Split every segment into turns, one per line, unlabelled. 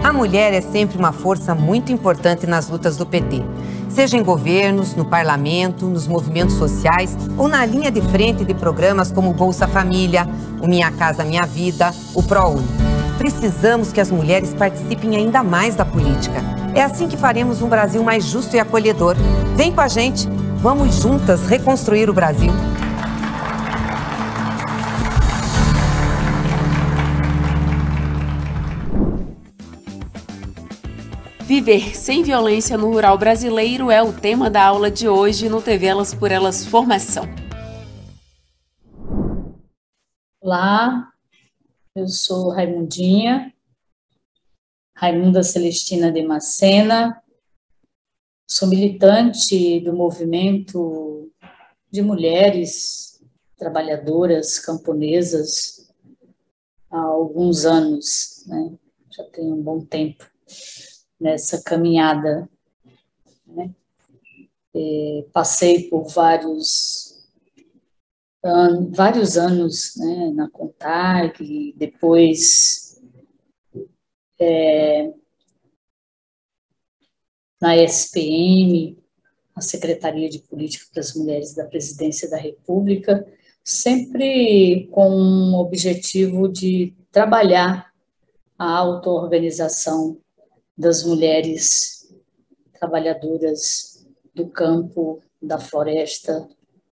A mulher é sempre uma força muito importante nas lutas do PT. Seja em governos, no parlamento, nos movimentos sociais ou na linha de frente de programas como o Bolsa Família, o Minha Casa Minha Vida, o ProUni. Precisamos que as mulheres participem ainda mais da política. É assim que faremos um Brasil mais justo e acolhedor. Vem com a gente, vamos juntas reconstruir o Brasil.
Viver sem violência no rural brasileiro é o tema da aula de hoje no TV Elas por Elas Formação.
Olá, eu sou Raimunda Celestina Demacena, sou militante do movimento de mulheres trabalhadoras camponesas há alguns anos, né? Já tem um bom tempo nessa caminhada, né? Passei por vários anos, né, na CONTAG, depois na SPM, a Secretaria de Política para as Mulheres da Presidência da República, sempre com o objetivo de trabalhar a auto-organização das mulheres trabalhadoras do campo, da floresta,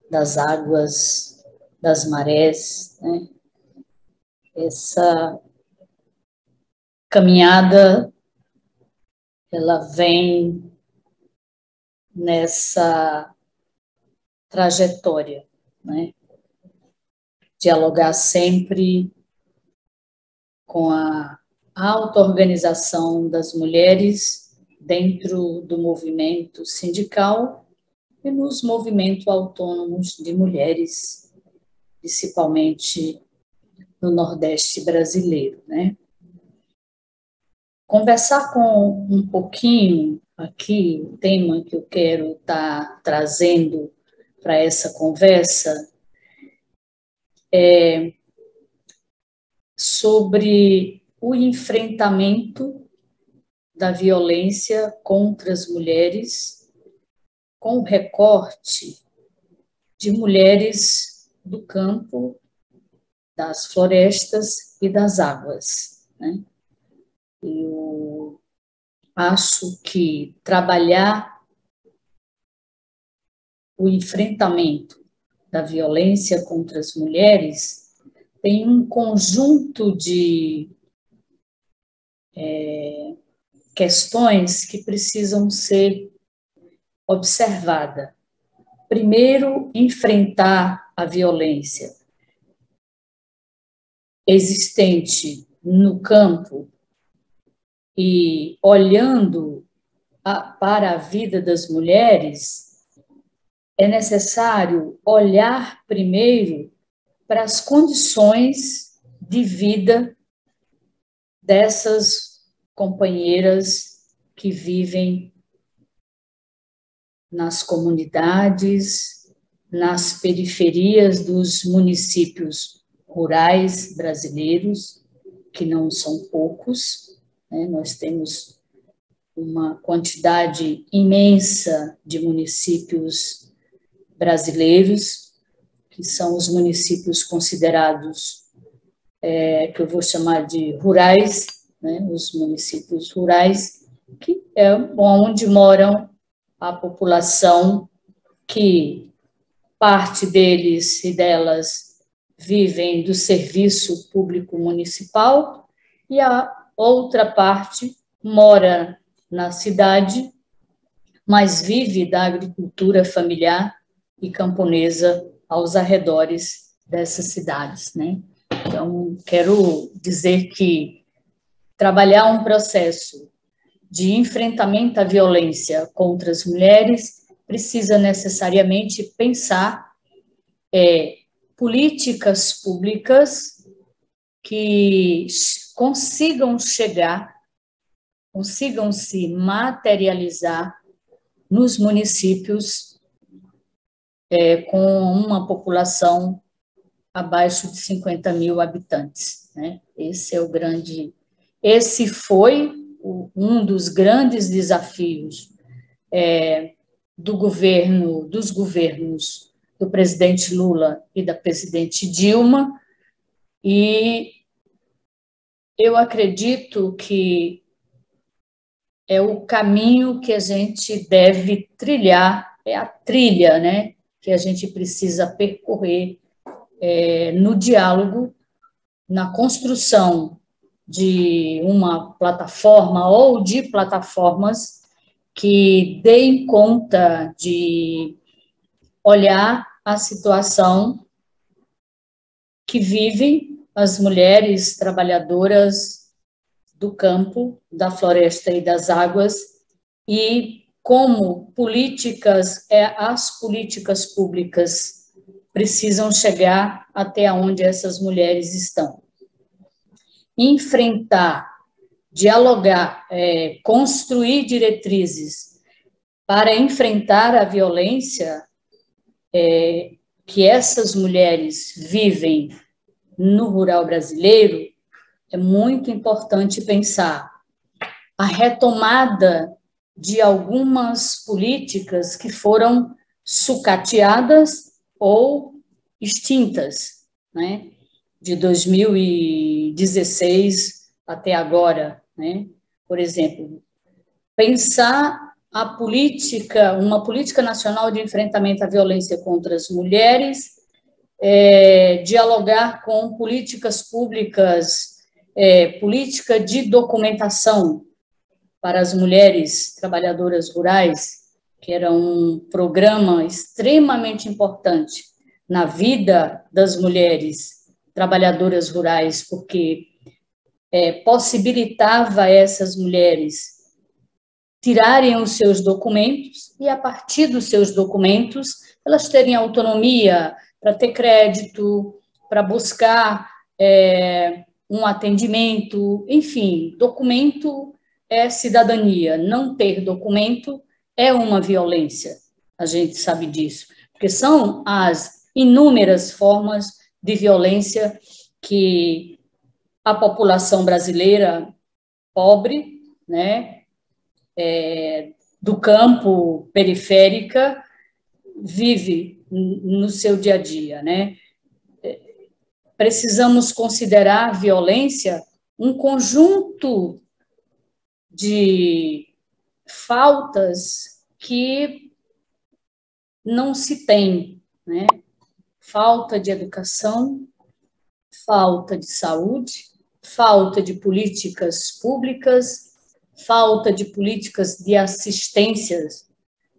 das águas, das marés, né? Essa caminhada, ela vem nessa trajetória, né? Dialogar sempre com a auto-organização das mulheres dentro do movimento sindical e nos movimentos autônomos de mulheres, principalmente no Nordeste brasileiro, né? Conversar com um pouquinho aqui, o tema que eu quero estar trazendo para essa conversa é sobre o enfrentamento da violência contra as mulheres com o recorte de mulheres do campo, das florestas e das águas, né? Eu acho que trabalhar o enfrentamento da violência contra as mulheres tem um conjunto de questões que precisam ser observadas. Primeiro, enfrentar a violência existente no campo e olhando para a vida das mulheres, é necessário olhar primeiro para as condições de vida dessas companheiras que vivem nas comunidades, nas periferias dos municípios rurais brasileiros, que não são poucos, né? Nós temos uma quantidade imensa de municípios brasileiros, que são os municípios considerados, que eu vou chamar de rurais, né? Os municípios rurais, que é onde moram a população, que parte deles e delas vivem do serviço público municipal e a outra parte mora na cidade, mas vive da agricultura familiar e camponesa aos arredores dessas cidades, né? Então, quero dizer que trabalhar um processo de enfrentamento à violência contra as mulheres precisa necessariamente pensar políticas públicas que consigam se materializar nos municípios com uma população abaixo de 50 mil habitantes, né? Esse foi um dos grandes desafios dos governos do presidente Lula e da presidente Dilma, e eu acredito que é o caminho que a gente deve trilhar, é a trilha, né, que a gente precisa percorrer no diálogo, na construção de uma plataforma ou de plataformas que deem conta de olhar a situação que vivem as mulheres trabalhadoras do campo, da floresta e das águas, e como as políticas públicas precisam chegar até onde essas mulheres estão. Enfrentar, dialogar, construir diretrizes para enfrentar a violência que essas mulheres vivem no rural brasileiro, é muito importante pensar a retomada de algumas políticas que foram sucateadas ou extintas, né? De 2016 até agora, né? Por exemplo, pensar uma política nacional de enfrentamento à violência contra as mulheres, dialogar com políticas públicas, política de documentação para as mulheres trabalhadoras rurais, que era um programa extremamente importante na vida das mulheres trabalhadoras rurais, porque possibilitava a essas mulheres tirarem os seus documentos e, a partir dos seus documentos, elas terem autonomia para ter crédito, para buscar um atendimento, enfim, documento é cidadania. Não ter documento é uma violência, a gente sabe disso, porque são as inúmeras formas de violência que a população brasileira pobre, né, do campo, periférica, vive no seu dia a dia, né? Precisamos considerar a violência um conjunto de faltas que não se tem, né? Falta de educação, falta de saúde, falta de políticas públicas, falta de políticas de assistências,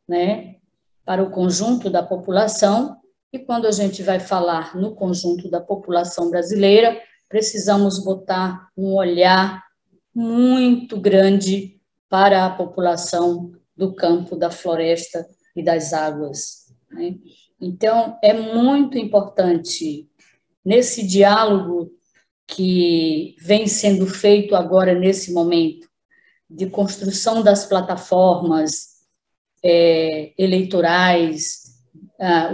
né, para o conjunto da população. E quando a gente vai falar no conjunto da população brasileira, precisamos botar um olhar muito grande para a população do campo, da floresta e das águas, né? Então, é muito importante, nesse diálogo que vem sendo feito agora, nesse momento, de construção das plataformas eleitorais,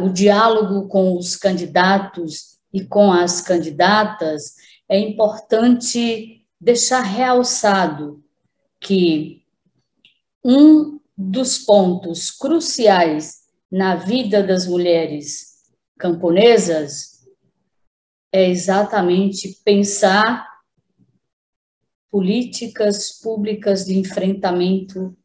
o diálogo com os candidatos e com as candidatas, é importante deixar realçado que um dos pontos cruciais na vida das mulheres camponesas é exatamente pensar políticas públicas de enfrentamento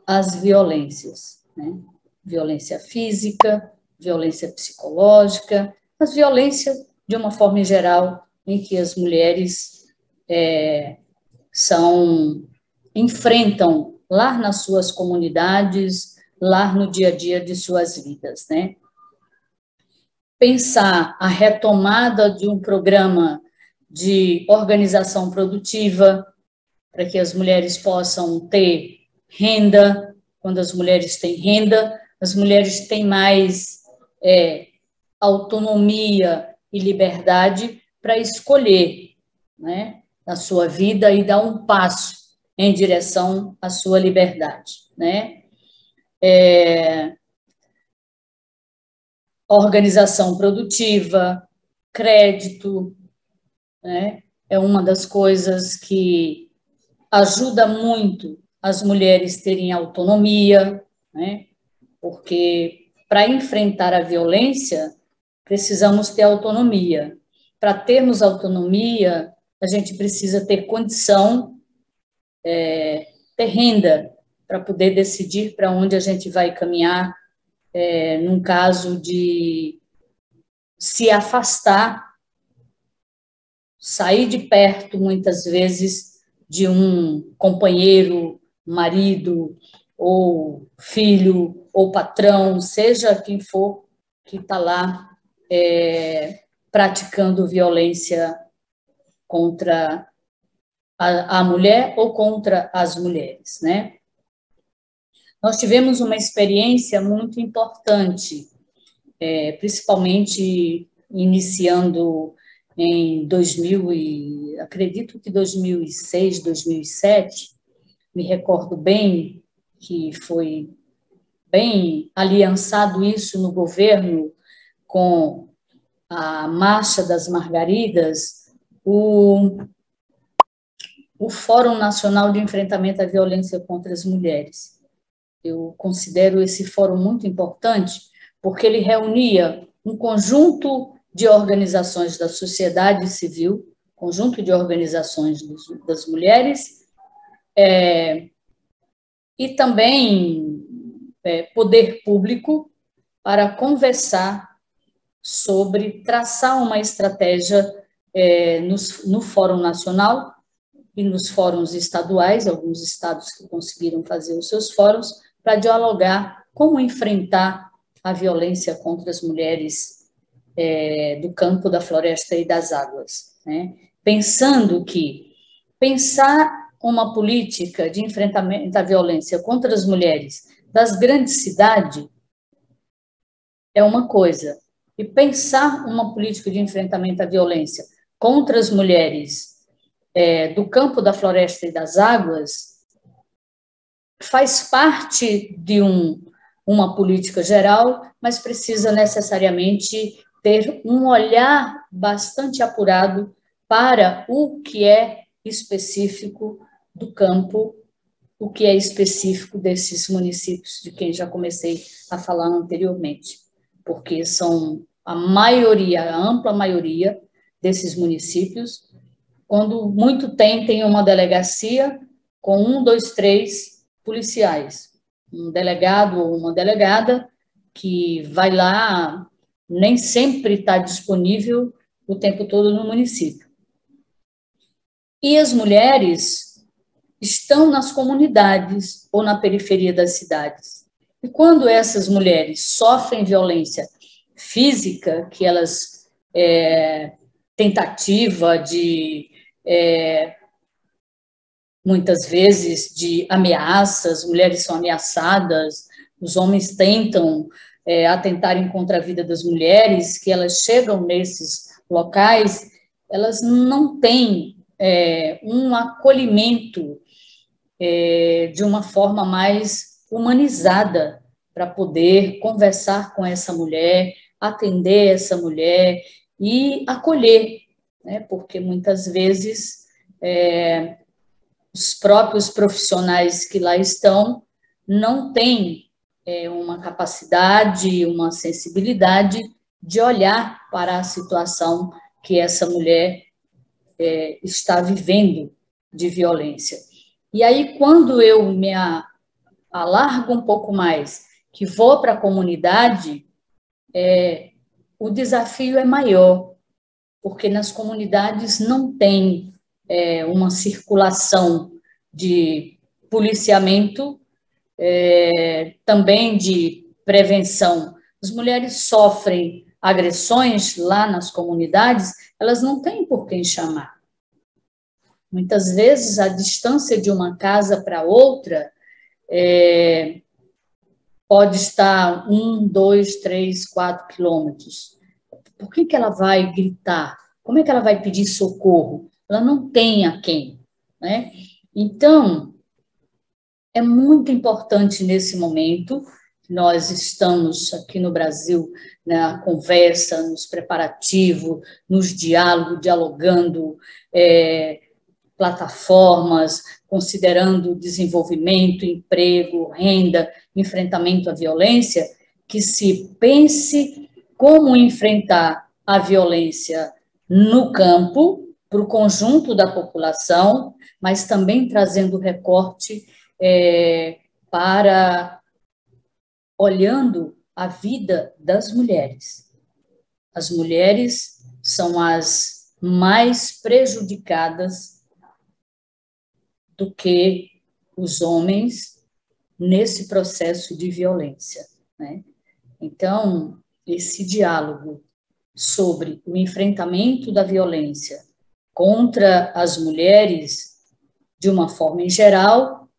às violências, né? Violência física, violência psicológica, as violências de uma forma geral em que as mulheres enfrentam lá nas suas comunidades, lá no dia a dia de suas vidas, né? Pensar a retomada de um programa de organização produtiva, para que as mulheres possam ter renda. Quando as mulheres têm renda, as mulheres têm mais autonomia e liberdade para escolher, né, a sua vida e dar um passo em direção à sua liberdade, né? Organização produtiva, crédito, né? É uma das coisas que ajuda muito as mulheres terem autonomia, né? Porque para enfrentar a violência, precisamos ter autonomia. Para termos autonomia, a gente precisa ter condição, ter renda, para poder decidir para onde a gente vai caminhar, num caso de se afastar, sair de perto, muitas vezes, de um companheiro, marido, ou filho, ou patrão, seja quem for que está lá praticando violência contra a mulher ou contra as mulheres, né? Nós tivemos uma experiência muito importante, principalmente iniciando em 2000 acredito que 2006, 2007, me recordo bem que foi bem aliançado isso no governo com a Marcha das Margaridas, o Fórum Nacional de Enfrentamento à Violência contra as Mulheres. Eu considero esse fórum muito importante, porque ele reunia um conjunto de organizações da sociedade civil, conjunto de organizações das mulheres, e também poder público, para conversar sobre traçar uma estratégia no Fórum Nacional e nos fóruns estaduais, alguns estados que conseguiram fazer os seus fóruns, para dialogar como enfrentar a violência contra as mulheres do campo, da floresta e das águas, né? Pensando que pensar uma política de enfrentamento à violência contra as mulheres das grandes cidades é uma coisa, e pensar uma política de enfrentamento à violência contra as mulheres do campo, da floresta e das águas faz parte de uma política geral, mas precisa necessariamente ter um olhar bastante apurado para o que é específico do campo, o que é específico desses municípios, de quem já comecei a falar anteriormente, porque são a maioria, a ampla maioria desses municípios, quando muito tem uma delegacia com 1, 2, 3 policiais, um delegado ou uma delegada que vai lá, nem sempre está disponível o tempo todo no município. E as mulheres estão nas comunidades ou na periferia das cidades. E quando essas mulheres sofrem violência física, que elas tentativa de muitas vezes de ameaças, mulheres são ameaçadas, os homens tentam atentarem contra a vida das mulheres, que elas chegam nesses locais, elas não têm um acolhimento de uma forma mais humanizada para poder conversar com essa mulher, atender essa mulher e acolher, né? Porque muitas vezes os próprios profissionais que lá estão não têm uma capacidade, uma sensibilidade de olhar para a situação que essa mulher está vivendo de violência. E aí, quando eu me alargo um pouco mais, que vou para a comunidade, o desafio é maior, porque nas comunidades não tem uma circulação de policiamento, também de prevenção. As mulheres sofrem agressões lá nas comunidades, elas não têm por quem chamar. Muitas vezes, a distância de uma casa para outra pode estar 1, 2, 3, 4 quilômetros. Por que ela vai gritar? Como é que ela vai pedir socorro? Ela não tem a quem, né? Então, é muito importante nesse momento, nós estamos aqui no Brasil na conversa, nos preparativos, nos diálogos, dialogando, plataformas, considerando desenvolvimento, emprego, renda, enfrentamento à violência, que se pense como enfrentar a violência no campo, para o conjunto da população, mas também trazendo recorte para olhando a vida das mulheres. As mulheres são as mais prejudicadas do que os homens nesse processo de violência, né? Então, esse diálogo sobre o enfrentamento da violência contra as mulheres, de uma forma em geral,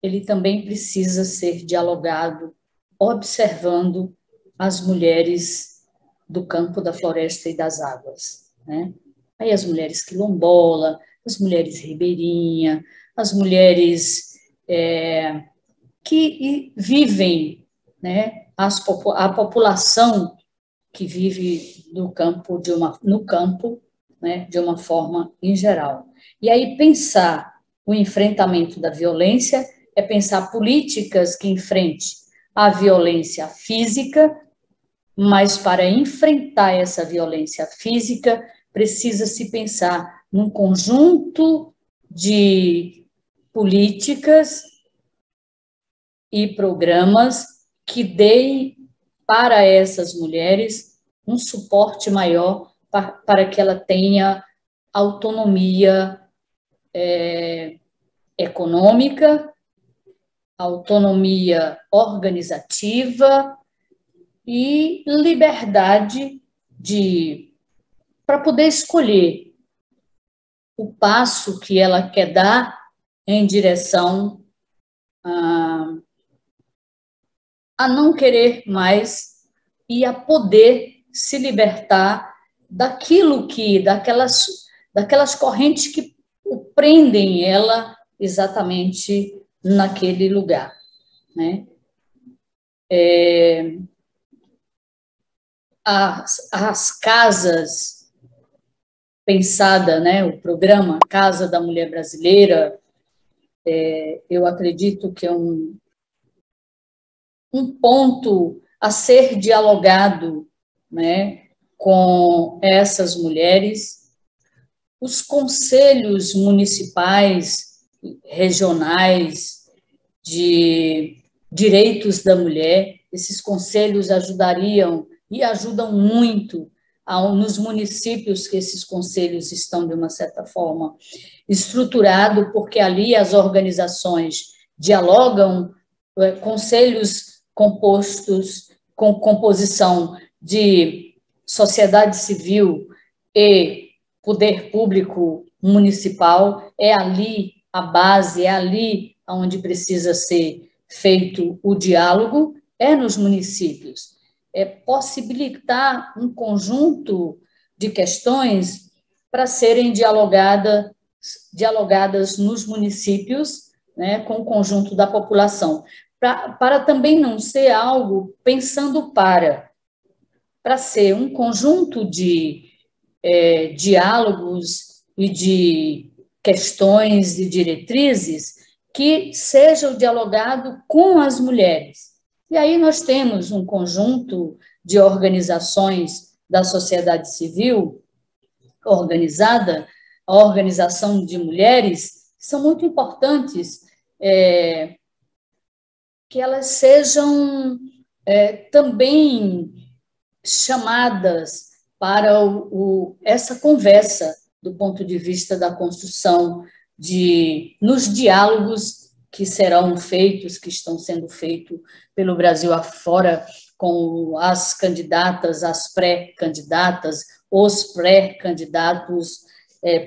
ele também precisa ser dialogado, observando as mulheres do campo, da floresta e das águas, né? Aí as mulheres quilombola, as mulheres ribeirinha, as mulheres que vivem, né? A população que vive no campo, né? De uma forma em geral. E aí pensar o enfrentamento da violência é pensar políticas que enfrente a violência física, mas para enfrentar essa violência física, precisa-se pensar num conjunto de políticas e programas que deem para essas mulheres um suporte maior para que ela tenha autonomia econômica, autonomia organizativa e liberdade para poder escolher o passo que ela quer dar em direção a não querer mais e a poder se libertar daquelas correntes que prendem ela exatamente naquele lugar, né? As casas pensada, né, o programa Casa da Mulher Brasileira, eu acredito que é um ponto a ser dialogado, né, com essas mulheres. Os conselhos municipais, regionais, de direitos da mulher, esses conselhos ajudariam e ajudam muito nos municípios que esses conselhos estão, de uma certa forma, estruturados, porque ali as organizações dialogam, conselhos compostos com composição de sociedade civil e poder público municipal, é ali a base, é ali onde precisa ser feito o diálogo, é nos municípios. É possibilitar um conjunto de questões para serem dialogadas nos municípios, né, com o conjunto da população, para também não ser algo pensando para ser um conjunto de diálogos e de questões e diretrizes que sejam dialogados com as mulheres. E aí nós temos um conjunto de organizações da sociedade civil organizada, a organização de mulheres, são muito importantes, que elas sejam também chamadas para essa conversa do ponto de vista da construção nos diálogos que serão feitos, que estão sendo feitos pelo Brasil afora, com as candidatas, as pré-candidatas, os pré-candidatos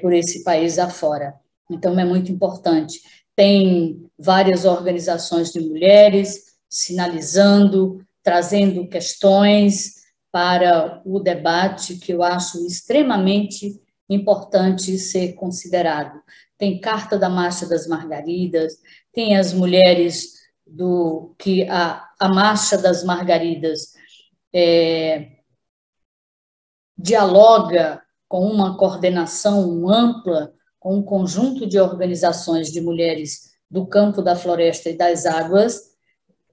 por esse país afora. Então, é muito importante. Tem várias organizações de mulheres sinalizando, trazendo questões para o debate, que eu acho extremamente importante ser considerado. Tem Carta da Marcha das Margaridas, tem as mulheres que a Marcha das Margaridas dialoga com uma coordenação ampla com um conjunto de organizações de mulheres do campo da floresta e das águas,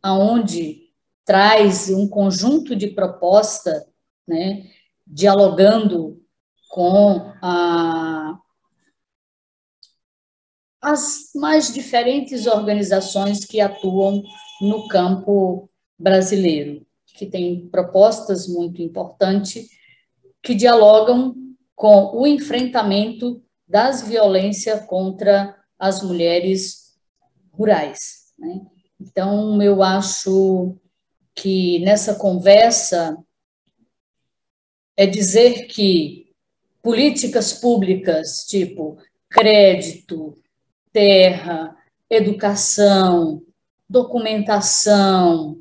aonde traz um conjunto de proposta, né, dialogando com as mais diferentes organizações que atuam no campo brasileiro, que têm propostas muito importantes que dialogam com o enfrentamento das violências contra as mulheres rurais, né? Então, eu acho que nessa conversa é dizer que políticas públicas, tipo crédito, terra, educação, documentação,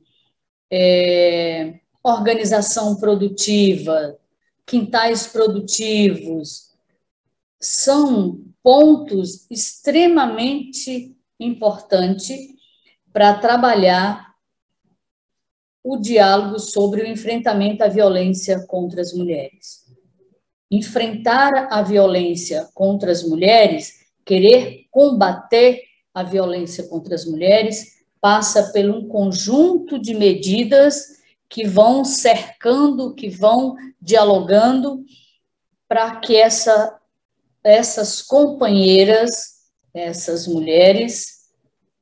organização produtiva, quintais produtivos, são pontos extremamente importantes para trabalhar o diálogo sobre o enfrentamento à violência contra as mulheres. Enfrentar a violência contra as mulheres, querer combater a violência contra as mulheres, passa por um conjunto de medidas que vão cercando, que vão dialogando para que essas companheiras, essas mulheres,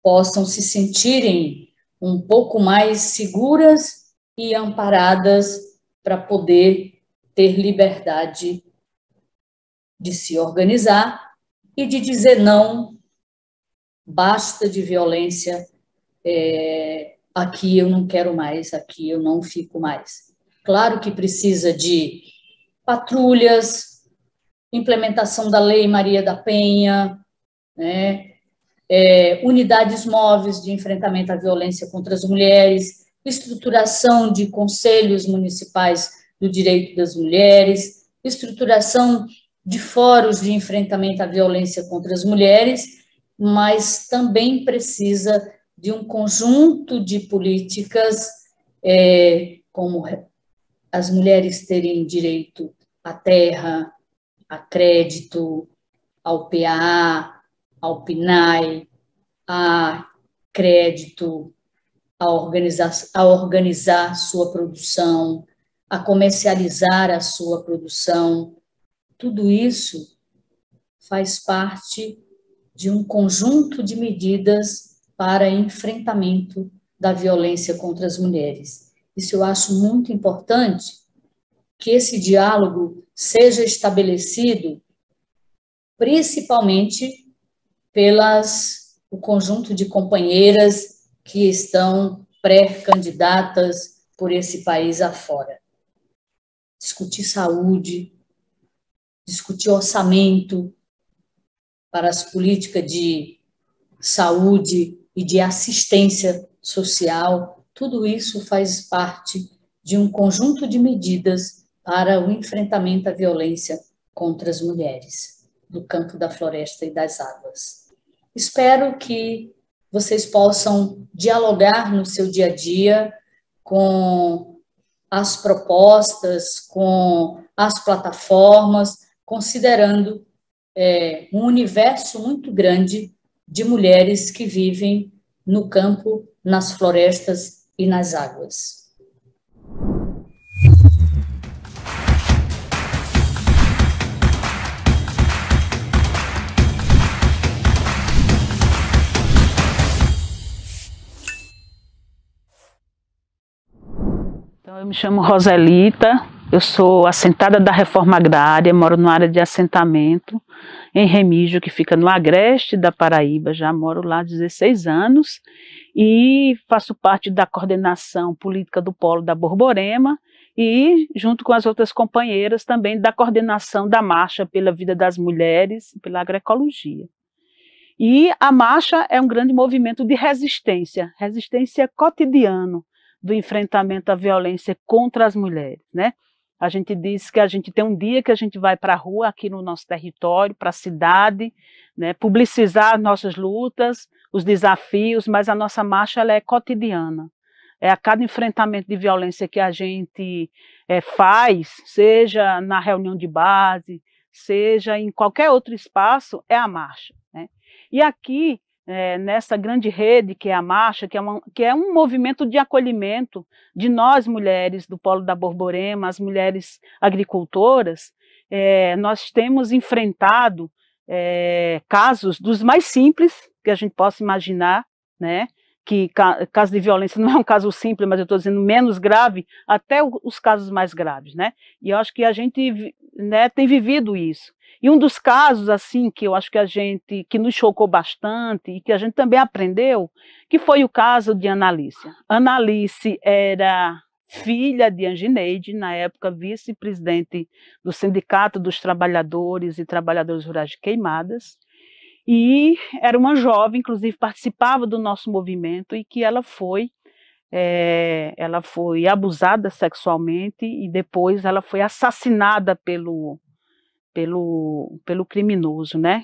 possam se sentirem um pouco mais seguras e amparadas para poder ter liberdade de se organizar e de dizer não, basta de violência, aqui eu não quero mais, aqui eu não fico mais. Claro que precisa de patrulhas, implementação da Lei Maria da Penha, né? Unidades móveis de enfrentamento à violência contra as mulheres, estruturação de conselhos municipais do direito das mulheres, estruturação de fóruns de enfrentamento à violência contra as mulheres, mas também precisa de um conjunto de políticas, como as mulheres terem direito à terra, a crédito, ao PAA, ao PNAE, a crédito, a organizar sua produção, a comercializar a sua produção. Tudo isso faz parte de um conjunto de medidas para enfrentamento da violência contra as mulheres. Isso eu acho muito importante, que esse diálogo seja estabelecido principalmente o conjunto de companheiras que estão pré-candidatas por esse país afora. Discutir saúde, discutir orçamento para as políticas de saúde e de assistência social, tudo isso faz parte de um conjunto de medidas para o enfrentamento à violência contra as mulheres do campo da floresta e das águas. Espero que vocês possam dialogar no seu dia a dia com as propostas, com as plataformas, considerando um universo muito grande de mulheres que vivem no campo, nas florestas e nas águas.
Então, eu me chamo Roselita, eu sou assentada da Reforma Agrária, moro numa área de assentamento em Remígio, que fica no agreste da Paraíba, já moro lá há 16 anos e faço parte da coordenação política do Polo da Borborema e, junto com as outras companheiras, também da coordenação da Marcha pela Vida das Mulheres e pela Agroecologia. E a marcha é um grande movimento de resistência cotidiano, do enfrentamento à violência contra as mulheres, né? A gente diz que a gente tem um dia que a gente vai para a rua aqui no nosso território, para a cidade, né, publicizar nossas lutas, os desafios, mas a nossa marcha ela é cotidiana. a cada enfrentamento de violência que a gente faz, seja na reunião de base, seja em qualquer outro espaço, é a marcha, né? E aqui, nessa grande rede que é a marcha, que é um movimento de acolhimento de nós mulheres do Polo da Borborema, as mulheres agricultoras, nós temos enfrentado casos dos mais simples que a gente possa imaginar, né? Que caso de violência não é um caso simples, mas eu estou dizendo menos grave, até os casos mais graves, né? E eu acho que a gente, né, tem vivido isso. E um dos casos, assim, que eu acho que nos chocou bastante e que a gente também aprendeu, que foi o caso de Ana Alice. Ana Alice era filha de Angineide, na época vice-presidente do Sindicato dos Trabalhadores e Trabalhadoras Rurais de Queimadas, e era uma jovem, inclusive participava do nosso movimento, e que ela foi abusada sexualmente e depois ela foi assassinada pelo criminoso, né?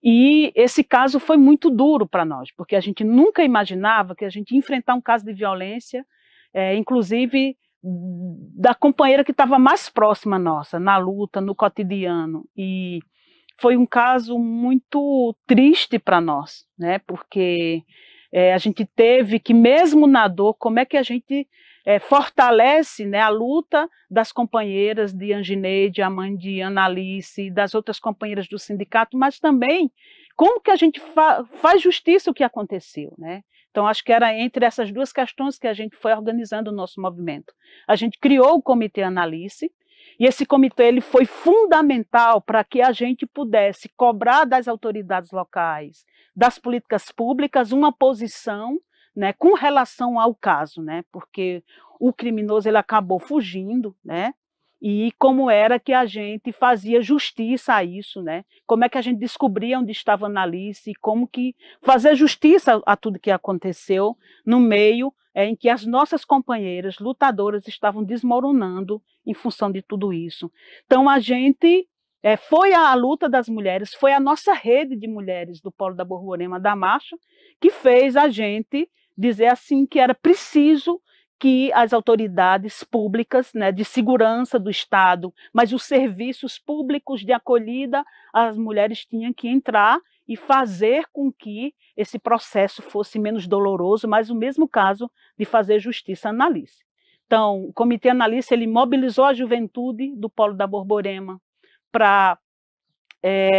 E esse caso foi muito duro para nós, porque a gente nunca imaginava que a gente ia enfrentar um caso de violência, inclusive da companheira que estava mais próxima nossa, na luta, no cotidiano. E foi um caso muito triste para nós, né? Porque a gente teve que, mesmo na dor, como é que a gente fortalece, né, a luta das companheiras de Angineide, a mãe de Ana Alice, das outras companheiras do sindicato, mas também como que a gente faz justiça o que aconteceu, né? Então, acho que era entre essas duas questões que a gente foi organizando o nosso movimento. A gente criou o Comitê Ana Alice, e esse comitê ele foi fundamental para que a gente pudesse cobrar das autoridades locais, das políticas públicas, uma posição, né, com relação ao caso, né, porque o criminoso ele acabou fugindo, né, e como era que a gente fazia justiça a isso, né, como é que a gente descobria onde estava Ana Alice, e como que fazer justiça a tudo que aconteceu no meio em que as nossas companheiras lutadoras estavam desmoronando em função de tudo isso. Então, a gente foi a luta das mulheres, foi a nossa rede de mulheres do Polo da Borborema da Marcha que fez a gente dizer assim que era preciso que as autoridades públicas, né, de segurança do Estado, mas os serviços públicos de acolhida, as mulheres tinham que entrar e fazer com que esse processo fosse menos doloroso, mas o mesmo caso de fazer justiça a Ana Alice. Então, o Comitê Ana Alice, ele mobilizou a juventude do Polo da Borborema para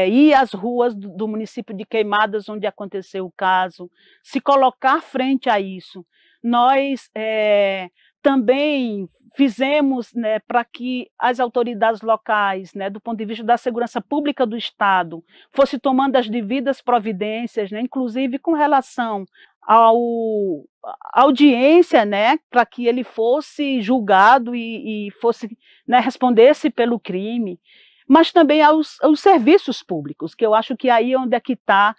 ir às ruas do município de Queimadas, onde aconteceu o caso, se colocar frente a isso. Nós também fizemos, né, para que as autoridades locais, né, do ponto de vista da segurança pública do Estado, fosse tomando as devidas providências, né, inclusive com relação à audiência, né, para que ele fosse julgado e fosse, né, respondesse pelo crime, mas também aos serviços públicos, que eu acho que aí é onde é que está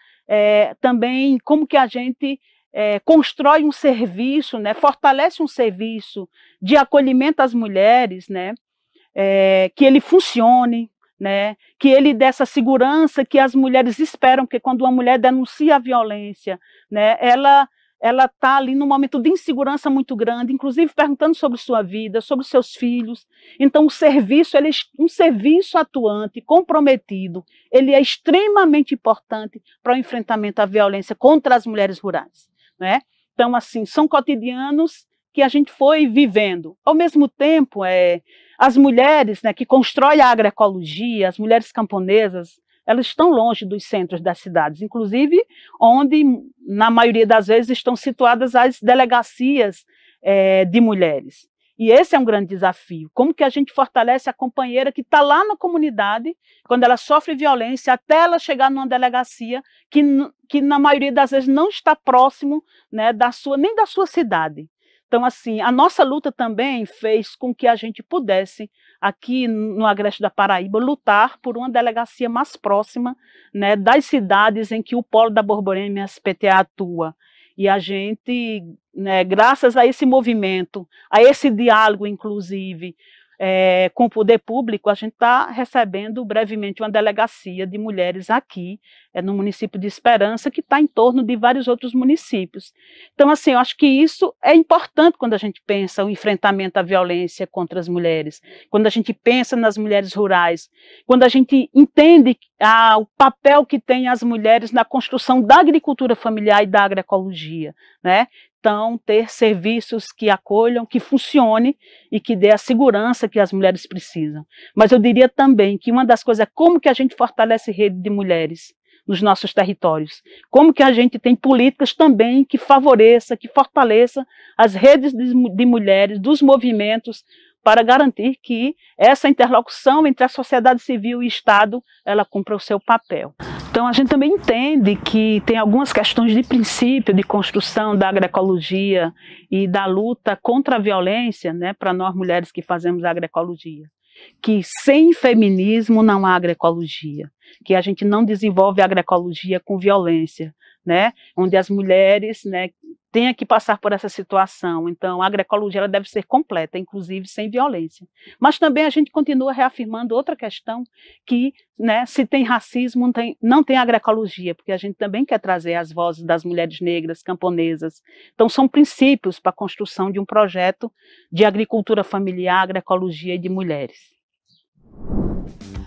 também como que a gente constrói um serviço, né, fortalece um serviço de acolhimento às mulheres, né, que ele funcione, né, que ele dê essa segurança que as mulheres esperam, que quando uma mulher denuncia a violência, né, ela está ali num momento de insegurança muito grande, inclusive perguntando sobre sua vida, sobre seus filhos. Então, o serviço, ele é um serviço atuante, comprometido, ele é extremamente importante para o enfrentamento à violência contra as mulheres rurais, né? Então, assim, são cotidianos que a gente foi vivendo. Ao mesmo tempo, as mulheres, né, que constroem a agroecologia, as mulheres camponesas, elas estão longe dos centros das cidades, inclusive onde, na maioria das vezes, estão situadas as delegacias de mulheres. E esse é um grande desafio. Como que a gente fortalece a companheira que está lá na comunidade, quando ela sofre violência, até ela chegar numa delegacia que na maioria das vezes não está próximo, né, nem da sua cidade. Então, assim, a nossa luta também fez com que a gente pudesse, aqui no Agreste da Paraíba, lutar por uma delegacia mais próxima, né, das cidades em que o Polo da Borborema e a SPTA atua. E a gente, né, graças a esse movimento, a esse diálogo, inclusive, com o poder público, a gente está recebendo brevemente uma delegacia de mulheres aqui, no município de Esperança, que está em torno de vários outros municípios. Então, assim, eu acho que isso é importante quando a gente pensa o enfrentamento à violência contra as mulheres, quando a gente pensa nas mulheres rurais, quando a gente entende o papel que tem as mulheres na construção da agricultura familiar e da agroecologia, né? Então, ter serviços que acolham, que funcione e que dê a segurança que as mulheres precisam. Mas eu diria também que uma das coisas é como que a gente fortalece rede de mulheres nos nossos territórios. Como que a gente tem políticas também que favoreça, que fortaleça as redes de mulheres, dos movimentos, para garantir que essa interlocução entre a sociedade civil e o Estado, ela cumpra o seu papel. Então, a gente também entende que tem algumas questões de princípio, de construção da agroecologia e da luta contra a violência, né, para nós mulheres que fazemos agroecologia. Que sem feminismo não há agroecologia, que a gente não desenvolve agroecologia com violência, né, onde as mulheres, né, tenham que passar por essa situação. Então, a agroecologia ela deve ser completa, inclusive sem violência. Mas também a gente continua reafirmando outra questão, que, né, se tem racismo, não tem agroecologia, porque a gente também quer trazer as vozes das mulheres negras, camponesas. Então, são princípios para a construção de um projeto de agricultura familiar, agroecologia e de mulheres.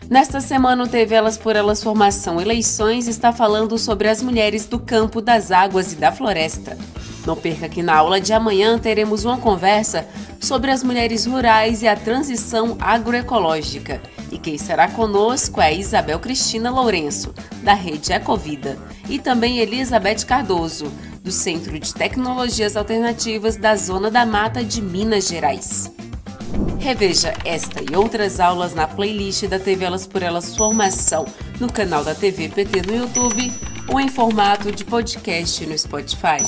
Nesta semana, o TV Elas por Elas Formação Eleições está falando sobre as mulheres do campo, das águas e da floresta. Não perca que na aula de amanhã teremos uma conversa sobre as mulheres rurais e a transição agroecológica. E quem estará conosco é a Isabel Cristina Lourenço, da Rede Ecovida, e também Elizabeth Cardoso, do Centro de Tecnologias Alternativas da Zona da Mata de Minas Gerais. Reveja esta e outras aulas na playlist da TV Elas por Elas Formação no canal da TV PT no YouTube ou em formato de podcast no Spotify.